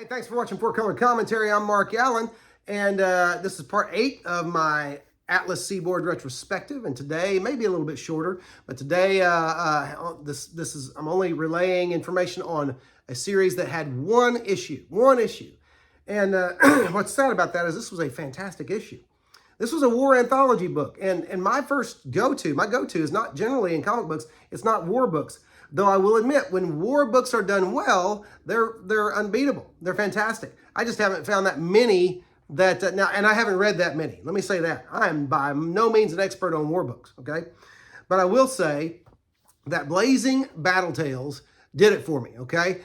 Hey, thanks for watching Four Color Commentary. I'm Mark Allen, and this is part 8 of my Atlas Seaboard retrospective. And today, maybe a little bit shorter, but today I'm only relaying information on a series that had one issue. And what's sad about that is this was a fantastic issue. This was a war anthology book, and my go-to is not generally in comic books. It's not war books. Though I will admit, when war books are done well, they're unbeatable. They're fantastic. I just haven't found that many that now, and I haven't read that many. Let me say that. I am by no means an expert on war books, okay? But I will say that Blazing Battle Tales did it for me, okay?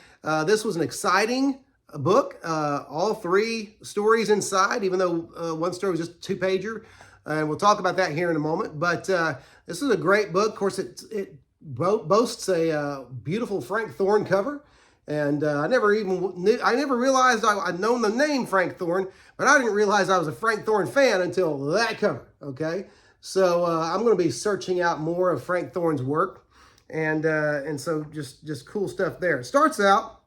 This was an exciting book. All 3 stories inside, even though one story was just a 2-pager. And we'll talk about that here in a moment. But this is a great book. Of course, it boasts a beautiful Frank Thorne cover, and I never realized I'd known the name Frank Thorne, but I didn't realize I was a Frank Thorne fan until that cover. Okay, so I'm going to be searching out more of Frank Thorne's work, and so just cool stuff there. It starts out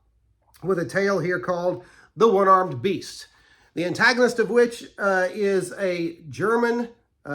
with a tale here called The One-Armed Beast, the antagonist of which is a German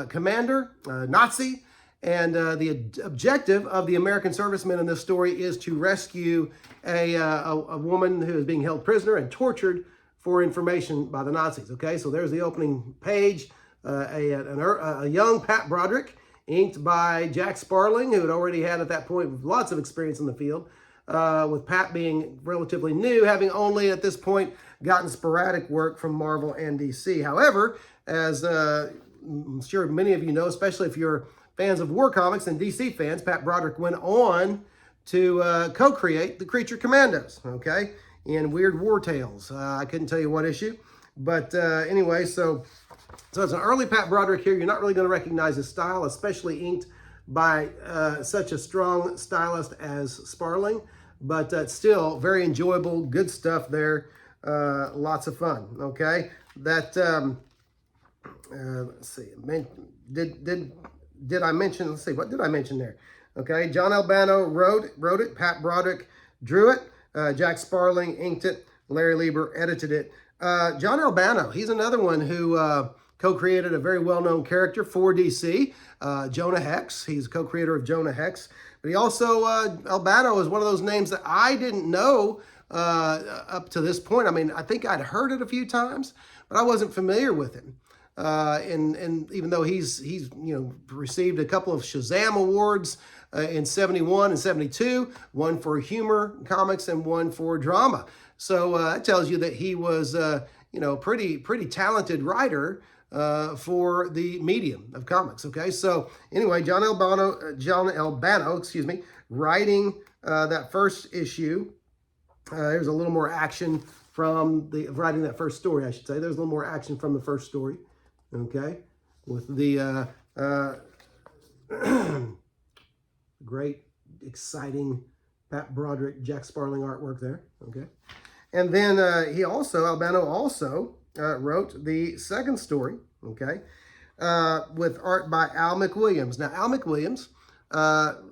commander, Nazi. And the objective of the American servicemen in this story is to rescue a woman who is being held prisoner and tortured for information by the Nazis. Okay, so there's the opening page. A young Pat Broderick, inked by Jack Sparling, who had already had at that point lots of experience in the field, with Pat being relatively new, having only at this point gotten sporadic work from Marvel and DC. However, as I'm sure many of you know, especially if you're fans of war comics and DC fans, Pat Broderick went on to co-create the Creature Commandos, okay, in Weird War Tales. I couldn't tell you what issue, but anyway, so it's an early Pat Broderick here. You're not really going to recognize his style, especially inked by such a strong stylist as Sparling, but still very enjoyable, good stuff there, lots of fun, okay. That, let's see, did I mention, let's see, what did I mention there? Okay, John Albano wrote it, Pat Broderick drew it, Jack Sparling inked it, Larry Lieber edited it. John Albano, he's another one who co-created a very well-known character for DC, Jonah Hex. He's co-creator of Jonah Hex. But he also, Albano is one of those names that I didn't know up to this point. I mean, I think I'd heard it a few times, but I wasn't familiar with him. And even though he's received a couple of Shazam awards in 71 and 72, one for humor comics and one for drama. So that tells you that he was pretty talented writer for the medium of comics. Okay, so anyway, John Albano, writing that first issue. There's a little more action from writing that first story, I should say. There's a little more action from the first story. Okay, with the great, exciting Pat Broderick, Jack Sparling artwork there. Okay, and then Albano also wrote the second story. Okay, with art by Al McWilliams. Now, Al McWilliams,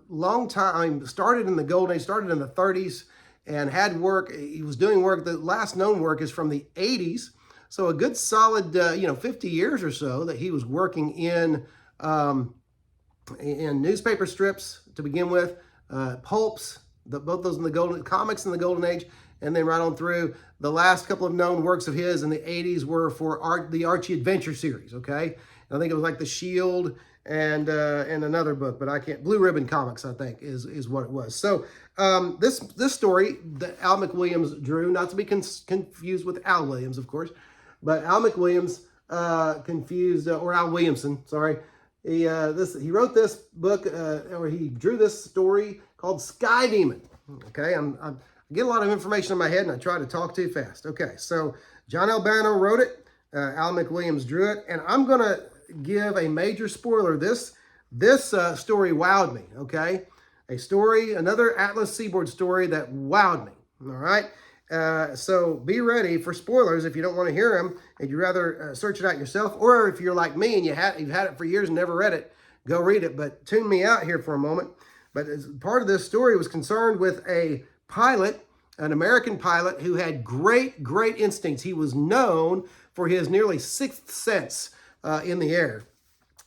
long time, started in the Golden Age, started in the 30s, and had work. He was doing work. The last known work is from the 80s. So a good solid, 50 years or so that he was working in newspaper strips to begin with, pulps, both those in the Golden comics in the Golden Age, and then right on through. The last couple of known works of his in the 80s were for the Archie Adventure series. Okay, and I think it was like The Shield and another book, but I can't. Blue Ribbon Comics, I think, is what it was. So this story that Al McWilliams drew, not to be confused with Al Williams, of course. But Al McWilliams or Al Williamson, sorry. He wrote this book, or he drew this story called Sky Demon. Okay, I get a lot of information in my head and I try to talk too fast. Okay, so John Albano wrote it, Al McWilliams drew it, and I'm gonna give a major spoiler. This story wowed me. Okay, another Atlas Seaboard story that wowed me. All right. So be ready for spoilers if you don't want to hear them, and you'd rather search it out yourself, or if you're like me and you've had it for years and never read it, go read it. But tune me out here for a moment. But as part of this story was concerned with a pilot an American pilot who had great instincts. He was known for his nearly sixth sense in the air,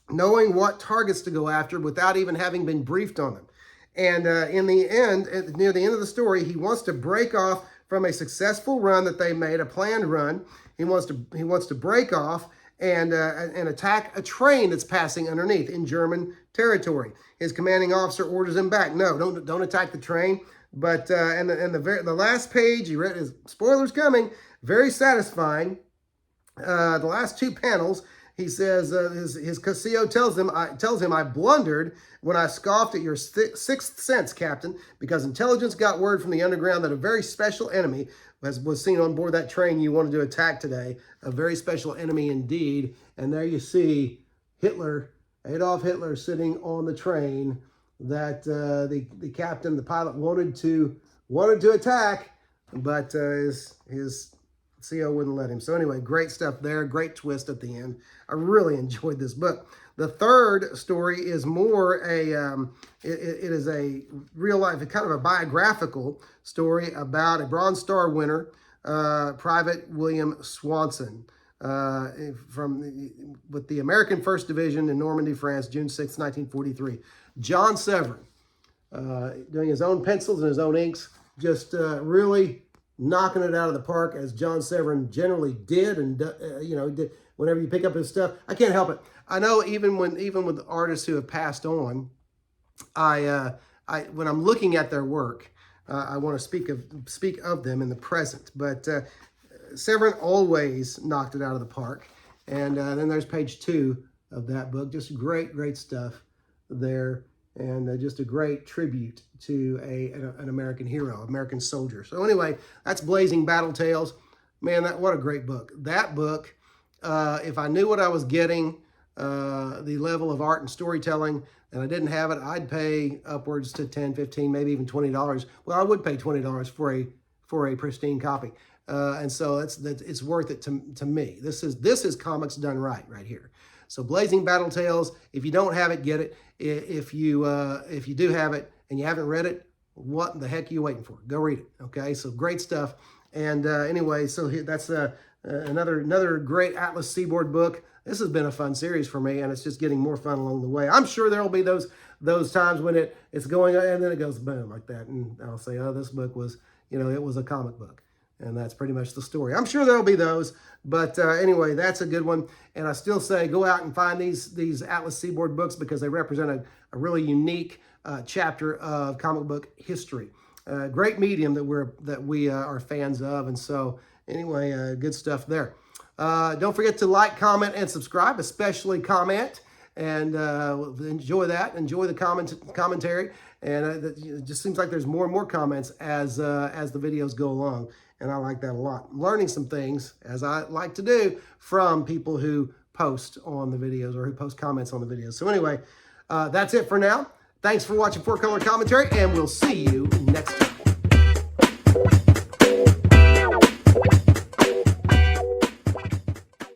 knowing what targets to go after without even having been briefed on them. And in the end, near the end of the story, he wants to break off from a successful run that they made, a planned run. He wants to break off and attack a train that's passing underneath in German territory. His commanding officer orders him back. No, don't attack the train. But the last page, he read his spoilers coming. Very satisfying. The last two panels, he says his CO tells him, I blundered when I scoffed at your sixth sense, Captain, because intelligence got word from the underground that a very special enemy was seen on board that train you wanted to attack today. A very special enemy indeed. And there you see Hitler, Adolf Hitler, sitting on the train that the captain, the pilot, wanted to attack, but his CO wouldn't let him. So anyway, great stuff there. Great twist at the end. I really enjoyed this book. The third story is more it is a real life, kind of a biographical story about a Bronze Star winner, Private William Swanson, with the American 1st Division in Normandy, France, June 6, 1943. John Severin, doing his own pencils and his own inks, just really knocking it out of the park, as John Severin generally did, and did whenever you pick up his stuff. I can't help it. I know even with artists who have passed on, when I'm looking at their work, I want to speak of them in the present. But Severin always knocked it out of the park. And then there's page 2 of that book. Just great stuff there, and just a great tribute to an American hero, American soldier. So anyway, that's Blazing Battle Tales. Man, what a great book. That book, if I knew what I was getting, the level of art and storytelling, and I didn't have it, I'd pay upwards to $10, $15, maybe even $20. Well, I would pay $20 for a pristine copy. And so it's worth it to me. This is comics done right here. So Blazing Battle Tales, if you don't have it, get it. If you do have it and you haven't read it, what the heck are you waiting for? Go read it. Okay, so great stuff. And anyway, so that's another great Atlas Seaboard book. This has been a fun series for me, and it's just getting more fun along the way. I'm sure there'll be those times when it's going and then it goes boom like that, and I'll say, oh, this book was, it was a comic book. And that's pretty much the story. I'm sure there'll be those, but anyway, that's a good one. And I still say go out and find these Atlas Seaboard books, because they represent a really unique chapter of comic book history. Great medium that we are fans of, and so anyway, good stuff there. Don't forget to like, comment, and subscribe, especially comment, and enjoy that. Enjoy the commentary, and it just seems like there's more and more comments as the videos go along. And I like that a lot. I'm learning some things, as I like to do, from people who post on the videos or who post comments on the videos. So anyway, that's it for now. Thanks for watching 4 Color Commentary, and we'll see you next time.